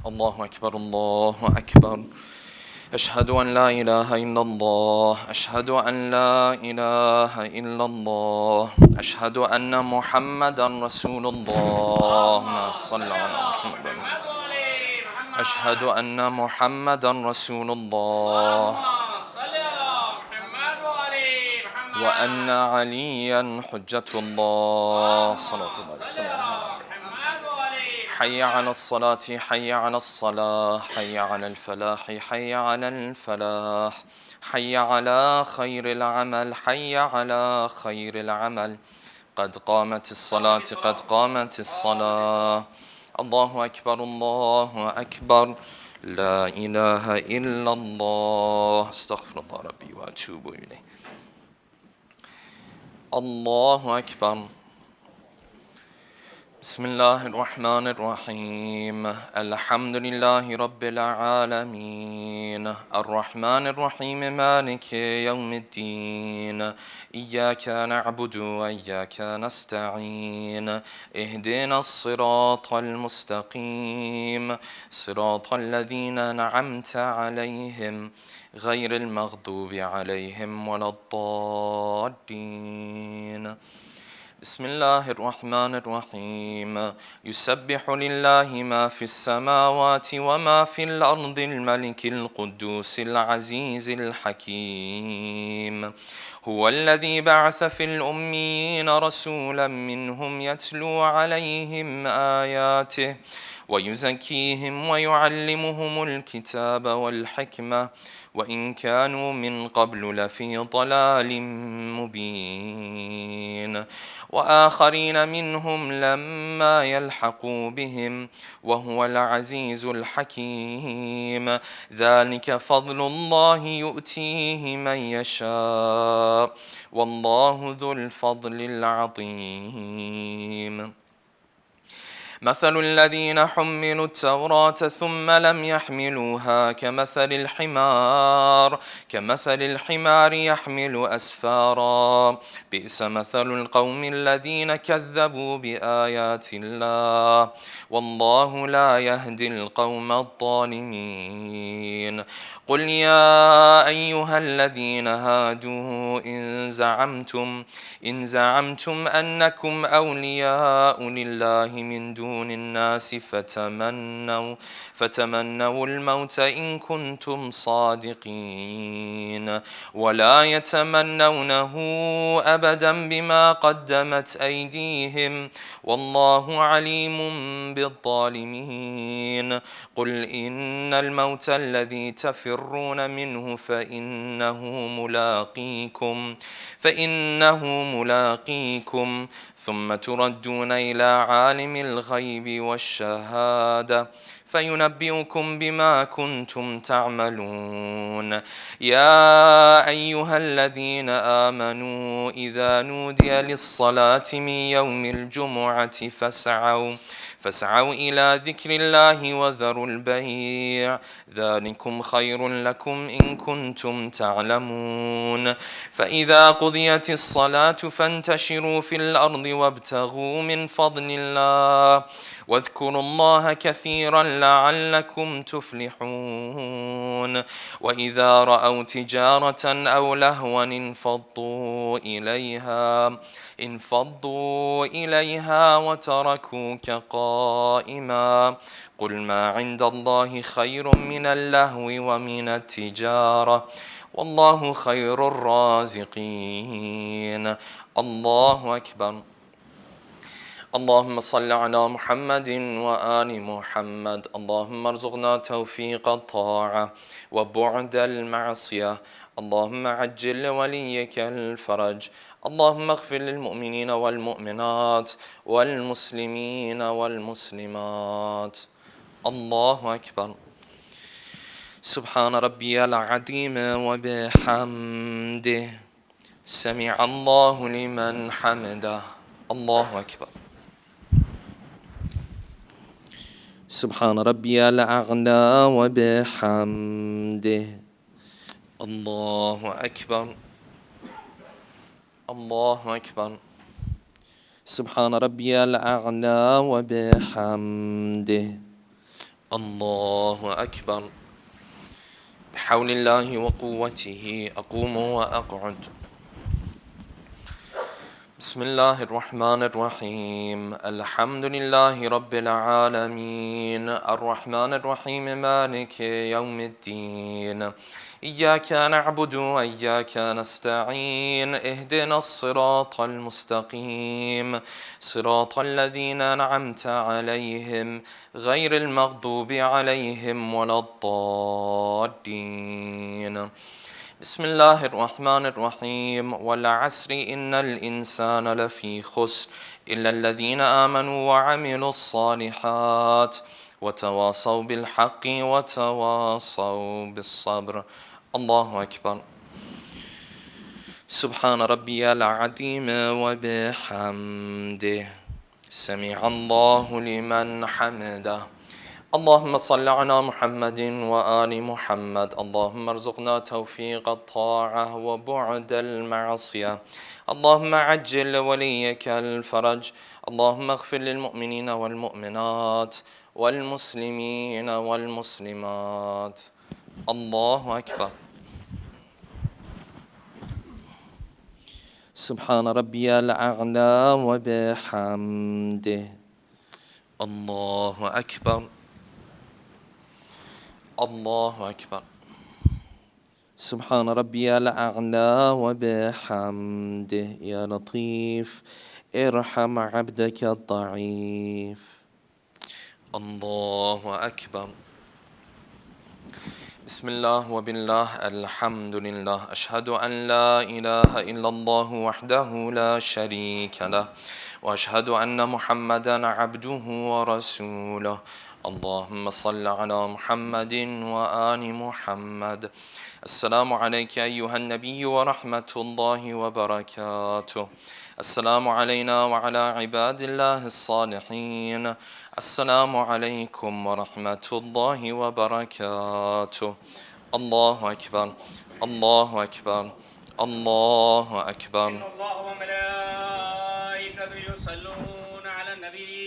الله أكبر الله أكبر. أشهد أن لا إله إلا الله. أشهد أن لا إله إلا الله. أشهد أن محمدا رسول الله. اللهم صل على محمد. أشهد أن محمدا رسول الله. وأن عليا حجة الله. صلى الله عليه وسلم. حي على الصلاة حي على الصلاة حي على الفلاح حي على الفلاح حي على خير العمل حي على خير العمل. قد قامت الصلاة قد قامت الصلاة. الله أكبر الله أكبر. لا إله إلا الله. استغفر الله ربي وأتوب إليه. الله أكبر. بسم الله الرحمن الرحيم. الحمد لله رب العالمين الرحمن الرحيم مالك يوم الدين. إياك نعبد وإياك نستعين. اهدنا الصراط المستقيم صراط الذين أنعمت عليهم غير المغضوب عليهم ولا الضالين. بسم الله الرحمن الرحيم. يسبح لله ما في السماوات وما في الأرض الملك القدوس العزيز الحكيم. هو الذي بعث في الأميين رسولا منهم يتلو عليهم آياته ويزكيهم ويعلمهم الكتاب والحكمة وإن كانوا من قبل لفي ضلال مبين. وآخرين منهم لما يلحقوا بهم وهو العزيز الحكيم. ذلك فضل الله يؤتيه من يشاء والله ذو الفضل العظيم. مثل الذين حملوا التوراة ثم لم يحملوها كمثل الحمار يحمل أسفارا بئس مثل القوم الذين كذبوا بآيات الله والله لا يهدي القوم الظالمين. قل يا أيها الذين هادوا إن زعمتم أنكم أولياء لله من دون الناس فتمنوا الموت إن كنتم صادقين ولا يتمنونه أبدا بما قدمت أيديهم والله عليم بالظالمين. قل إن الموت الذي تفرون منه فإنه ملاقيكم ثم تردون إلى عالم الغيب والشهادة فينبئكم بما كنتم تعملون. يا أيها الذين آمنوا إذا نودي للصلاة من يوم الجمعة فاسعوا إلى ذكر الله وذروا البيع ذلكم خير لكم إن كنتم تعلمون. فإذا قضيت الصلاة فانتشروا في الأرض وابتغوا من فضل الله واذكروا الله كثيرا لعلكم تفلحون. وإذا رأوا تجارة أو لهوا انفضوا إليها وتركوك قائما. قل ما عند الله خير من اللهو ومن التجارة والله خير الرازقين. الله أكبر. اللهم صل على محمد وآل محمد. اللهم ارزقنا توفيق الطاعة وبعد المعصية. اللهم عجل لوليك الفرج. اللهم اغفر للمؤمنين والمؤمنات والمسلمين والمسلمات. الله أكبر. سبحان ربي العظيم وبحمده سمع الله لمن حمده. الله أكبر. سبحان ربي الأعلى وبحمده. الله أكبر. الله أكبر. سبحان ربي الأعلى وبحمده. الله أكبر. بحول الله وقوته أقوم وأقعد. بسم الله الرحمن الرحيم. الحمد لله رب العالمين الرحمن الرحيم مالك يوم الدين إياك نعبد وإياك نستعين اهدنا الصراط المستقيم صراط الذين أنعمت عليهم غير المغضوب عليهم ولا الضالين. بسم الله الرحمن الرحيم. والعصر إن الإنسان لفي خسر إلا الذين آمنوا وعملوا الصالحات وتواصوا بالحق وتواصوا بالصبر. الله أكبر. سبحان ربي العظيم وبحمده سمع الله لمن حمده. اللهم صل على محمد وآل محمد. اللهم ارزقنا توفيق الطاعة وبعد المعصية. اللهم عجل لوليك الفرج. اللهم اغفر للمؤمنين والمؤمنات والمسلمين والمسلمات. الله أكبر. سبحان ربي الأعلى وبحمده. الله أكبر. الله أكبر. سبحان ربي الأعلى وبحمده. يا لطيف ارحم عبدك الضعيف. الله أكبر. بسم الله وبالله الحمد لله. أشهد أن لا إله إلا الله وحده لا شريك له وأشهد أن محمدا عبده ورسوله. اللهم صل على محمد وآل محمد. السلام عليك أيها النبي ورحمة الله وبركاته. السلام علينا وعلى عباد الله الصالحين. السلام عليكم ورحمة الله وبركاته. الله أكبر الله أكبر الله أكبر. إن الله وملائكته يصلون على النبي.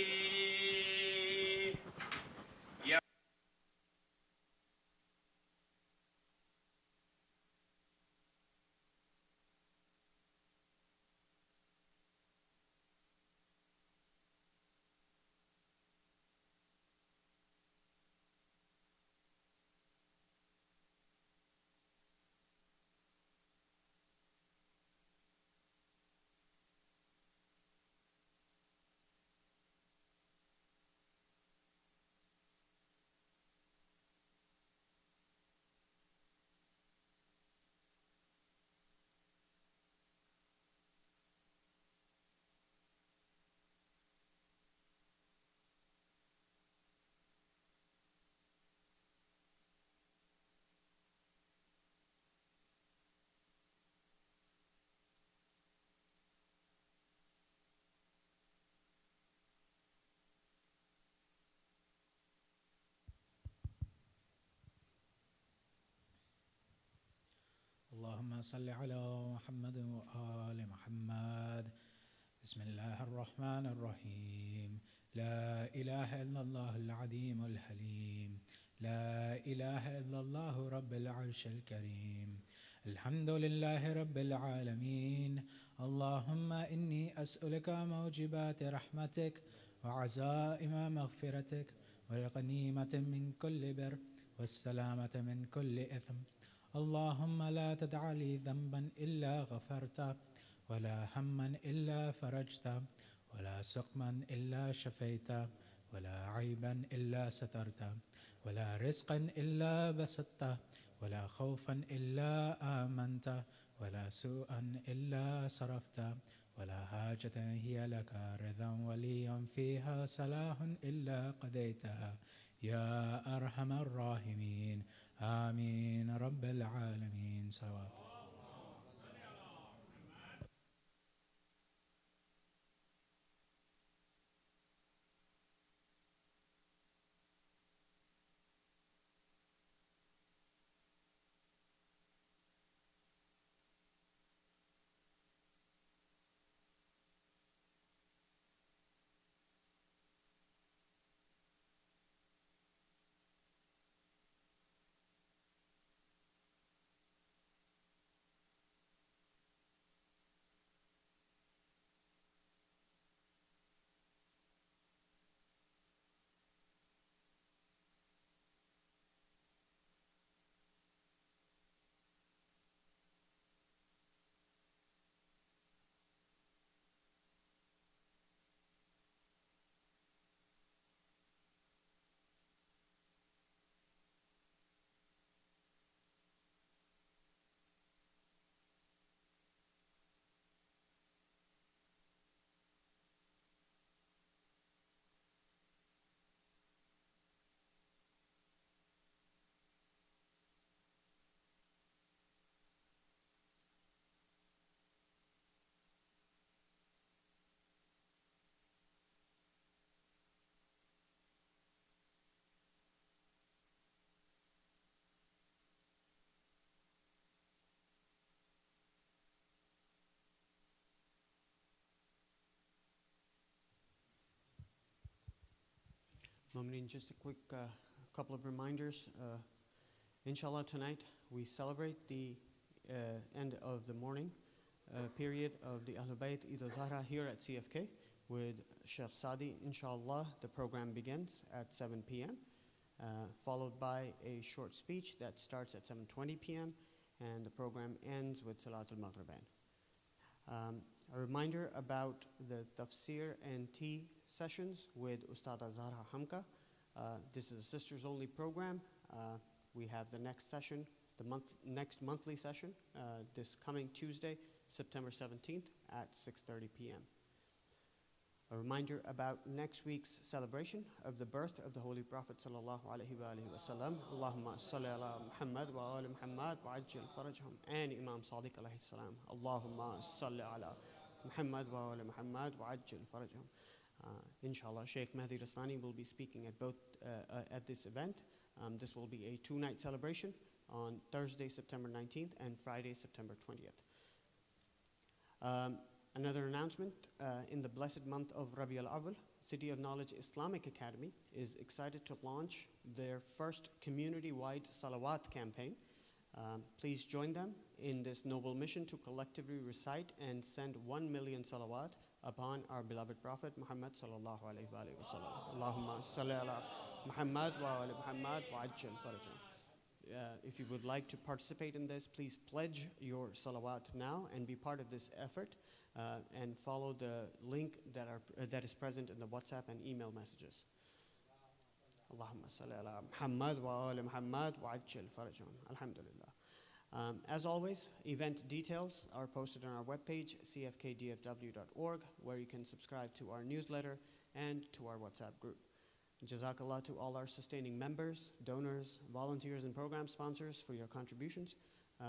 اللهم صل على محمد وآل محمد. بسم الله الرحمن الرحيم. لا إله إلا الله العظيم الحليم. لا إله إلا الله رب العرش الكريم. الحمد لله رب العالمين. اللهم إني أسألك موجبات رحمتك وعزائم مغفرتك والغنيمة من كل بر والسلامة من كل إثم. اللهم لا تدع لي ذنبا إلا غفرته، ولا هما إلا فرجته، ولا سقما إلا شفيته، ولا عيبا إلا سترته، ولا رزقا إلا بسطته، ولا خوفا إلا آمنته، ولا سوءا إلا صرفته، ولا حاجة هي لك رضا ولي فيها صلاح إلا قضيتها يا أرحم الراحمين. آمين رب العالمين. صلوات. Just a quick couple of reminders. Inshallah, tonight we celebrate the end of the morning period of the Ahlul Bayt Eid al-Zahra here at CFK with Sheikh Sadi. Inshallah, the program begins at 7 p.m. Followed by a short speech that starts at 7:20 p.m. and the program ends with Salāt-e-Jumuʿāh. A reminder about the tafsir and tea sessions with Ustada Zahra Hamka. This is a sisters only program. We have the next session, next monthly session, this coming Tuesday, September 17th at 6:30 p.m. A reminder about next week's celebration of the birth of the Holy Prophet sallallahu alaihi wasallam. Allahumma salli ala Muhammad wa ali Muhammad wa ajil farajhum. And Imam Sadiq alayhi salam. Allahumma salli ala Muhammad wa ali Muhammad wa ajil farajhum. Inshallah, Sheikh Mahdi Rastani will be speaking at this event. This will be a 2-night celebration on Thursday, September 19th and Friday, September 20th. Another announcement, in the blessed month of Rabi al-Awwal, City of Knowledge Islamic Academy is excited to launch their first community-wide salawat campaign. Please join them in this noble mission to collectively recite and send 1 million salawat upon our beloved Prophet Muhammad sallallahu alayhi wa sallam. Allahumma salli ala Muhammad wa ali Muhammad wa ajil farajhum. If you would like to participate in this, please pledge your salawat now and be part of this effort, and follow the link that is present in the WhatsApp and email messages. Allahumma salli ala Muhammad wa ali Muhammad wa ajil farajhum. Alhamdulillah. As always, event details are posted on our webpage, cfkdfw.org, where you can subscribe to our newsletter and to our WhatsApp group. Jazakallah to all our sustaining members, donors, volunteers, and program sponsors for your contributions.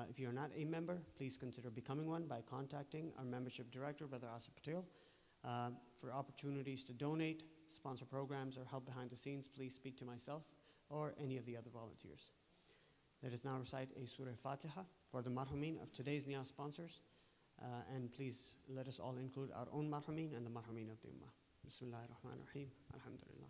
If you are not a member, please consider becoming one by contacting our membership director, Brother Asif Patel. For opportunities to donate, sponsor programs, or help behind the scenes, please speak to myself or any of the other volunteers. Let us now recite a Surah Fatiha for the marhumin of today's Niyaz sponsors. And please let us all include our own marhumin and the marhumin of the Ummah. Bismillahir Rahmanir Rahim. Alhamdulillah.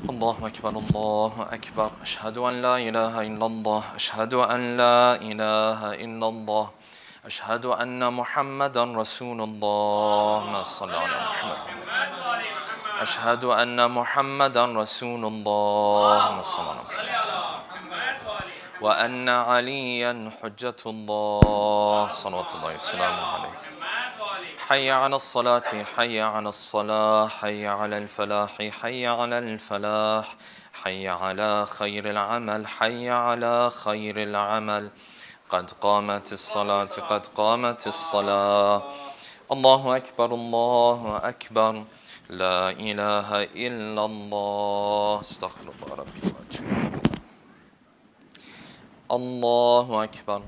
الله أكبر الله أكبر أشهد أن لا إله إلا الله أشهد أن لا إله إلا الله أشهد أن محمدا رسول الله ما صلى على محمد أشهد أن محمدا رسول الله ما صلى على محمد وأن عليا حجة الله صلوات الله وسلامه عليه حي على الصلاة حي على الصلاة حي على الفلاح حي على الفلاح حي على خير العمل حي على خير العمل قد قامت الصلاة قد قامت الصلاة الله أكبر الله أكبر لا إله إلا الله استغفر الله ربي وأتوب الله أكبر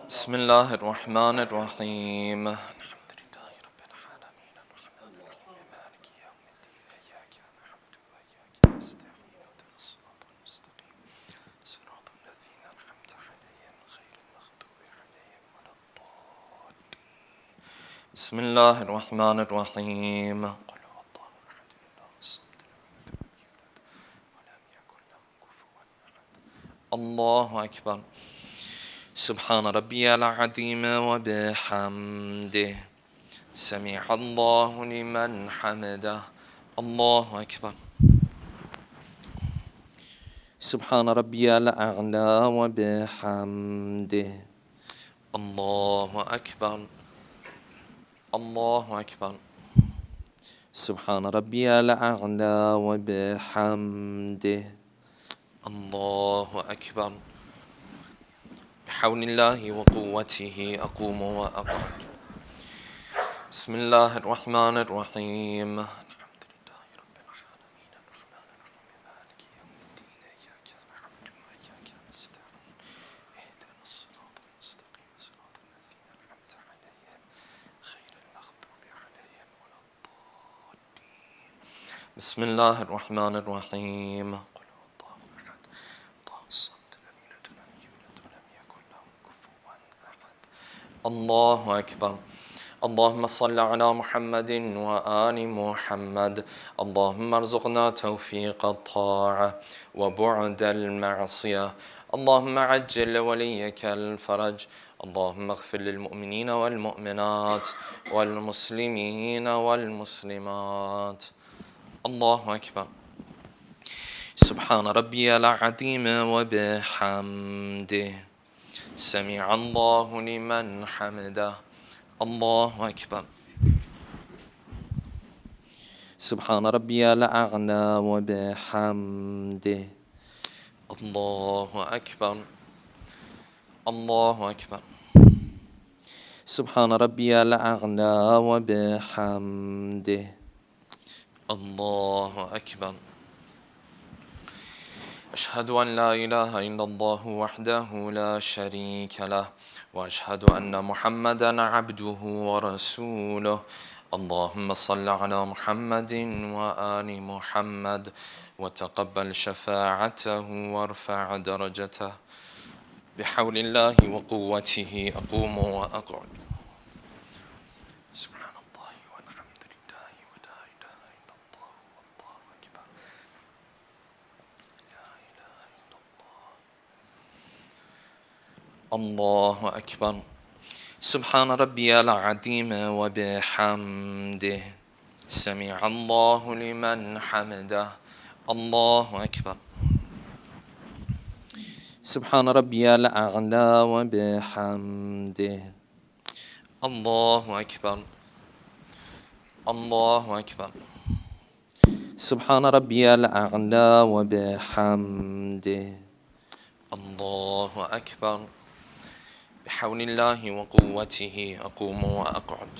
بسم الله الرحمن الرحيم الحمد لله رب العالمين الرحمن الرحيم مالك يوم الدين إياك نعبد وإياك نستعين اهدنا الصراط المستقيم صراط الذين أنعمت عليهم غير المغضوب عليهم ولا الضالين بسم الله الرحمن الرحيم قل هو الله أحد الله الصمد لم يلد ولم يكن له كفوا أحد الله أكبر سبحان ربي العظيم وبحمده سمع الله لمن حمده الله أكبر سبحان ربي الأعلى وبحمده الله أكبر الله أكبر سبحان ربي الأعلى وبحمده الله أكبر بحول الله وقوته أقوم وأقعد بسم الله الرحمن الرحيم الحمد لله رب العالمين الرحمن الرحيم مالك يوم الدين إياك نعبد وإياك نستعين اهدنا الصراط المستقيم صراط الذين أنعمت عليهم غير المغضوب عليهم ولا الضالين بسم الله الرحمن الرحيم قل هو الله أحد الله الصمد لم يلد ولم يولد ولم يكن له كفوا أحد الله أكبر اللهم صل على محمد وآل محمد اللهم ارزقنا توفيق الطاعة وبعد المعصية اللهم عجل لوليك الفرج اللهم اغفر للمؤمنين والمؤمنات والمسلمين والمسلمات الله أكبر سبحان ربي العظيم وبحمده سمع الله لمن حمده. الله أكبر. سبحان ربي الأعلى وبحمده. الله أكبر. الله أكبر. سبحان ربي الأعلى وبحمده. الله أكبر. أشهد أن لا إله إلا الله وحده لا شريك له وأشهد أن محمدا عبده ورسوله. اللهم صل على محمد وآل محمد وتقبل شفاعته وارفع درجته. بحول الله وقوته أقوم وأقعد. سبحان الله والحمد لله ولا إله إلا الله والله أكبر. لا إله إلا الله. الله أكبر. سبحان ربي العظيم وبحمده. سمع الله لمن حمده. الله أكبر. سبحان ربي الأعلى وبحمده. الله أكبر. الله أكبر. سبحان ربي الأعلى وبحمده. الله أكبر. بحول الله وقوته أقوم وأقعد.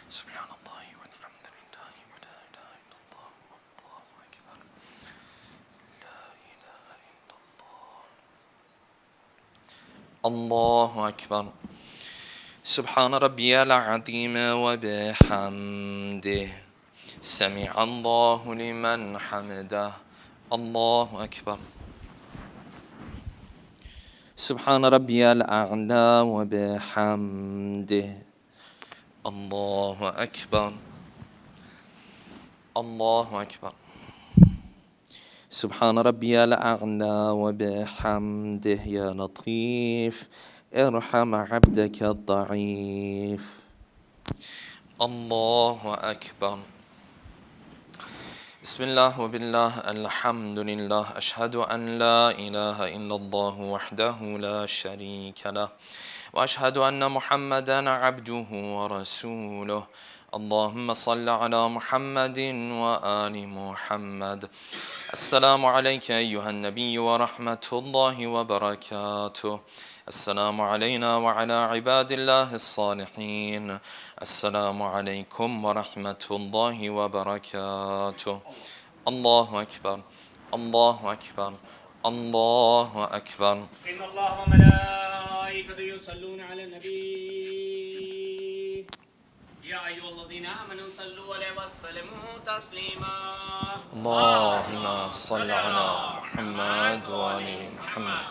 سبحان الله والحمد لله ولا إله إلا الله والله أكبر. لا إله إلا الله. الله أكبر. سبحان ربي العظيم وبحمده. سمع الله لمن حمده. الله أكبر. سبحان ربي الأعلى وبحمده. الله أكبر. الله أكبر. سبحان ربي الأعلى وبحمده. يا لطيف ارحم عبدك الضعيف. الله أكبر. بسم الله وبالله الحمد لله. أشهد أن لا إله إلا الله وحده لا شريك له وأشهد أن محمدا عبده ورسوله. اللهم صل على محمد وآل محمد. السلام عليك أيها النبي ورحمة الله وبركاته. السلام علينا وعلى عباد الله الصالحين. السلام عليكم ورحمة الله وبركاته. الله أكبر. الله أكبر. الله أكبر. إن الله وملائكته يصلون على النبي يا أيها الذين آمنوا صلوا عليه وسلموا تسليما. اللهم صل على محمد وآل محمد.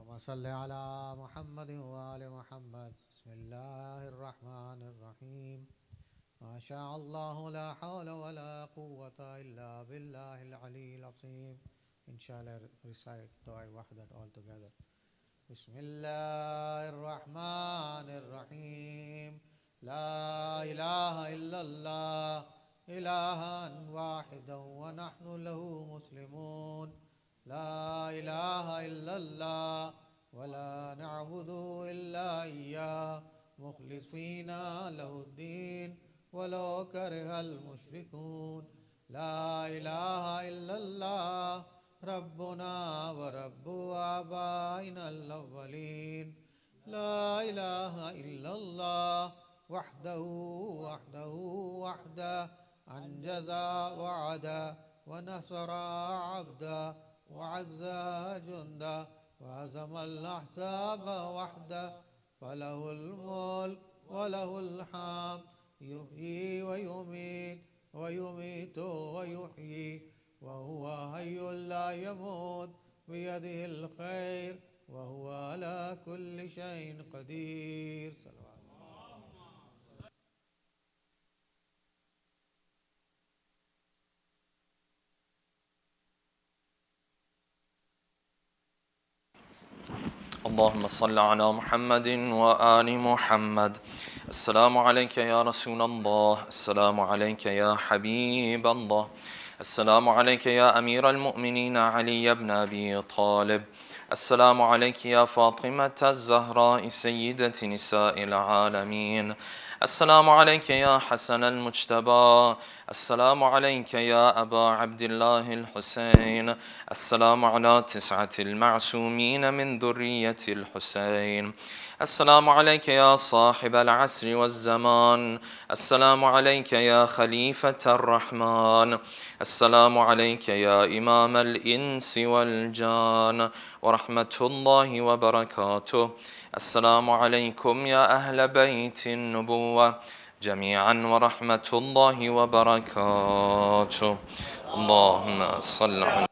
اللهم صل على محمد وآل محمد. بسم الله الرحمن الرحيم. ما شاء الله لا حول ولا قوة إلا بالله العلي العظيم. Inshallah, recite Dua Wahdat all together. بسم الله الرحمن الرحيم. لا إله إلا الله إلها واحدا ونحن له مسلمون. لا إله إلا الله ولا نعبد إلا إياه مخلصين له الدين ولو كره المشركون. لا إله إلا الله ربنا ورب آبائنا الأولين. لا إله إلا الله وحده وحده أنجز وعدا ونصر عبدا وعز جندا وهزم الأحزاب وحده فله الملك وله الحمد يحيي ويميت ويميت ويحيي وهو حي لا يموت بيده الخير وهو على كل شيء قدير. اللهم صل على محمد وآل محمد. السلام عليك يا رسول الله، السلام عليك يا حبيب الله، السلام عليك يا أمير المؤمنين علي بن أبي طالب، السلام عليك يا فاطمة الزهراء سيدة نساء العالمين، السلام عليك يا حسن المجتبى، السلام عليك يا أبا عبد الله الحسين، السلام على 9 المعصومين من ذرية الحسين، السلام عليك يا صاحب العصر والزمان، السلام عليك يا خليفة الرحمن، السلام عليك يا إمام الإنس والجان ورحمة الله وبركاته. السلام عليكم يا أهل بيت النبوة جميعا ورحمة الله وبركاته. اللهم صل على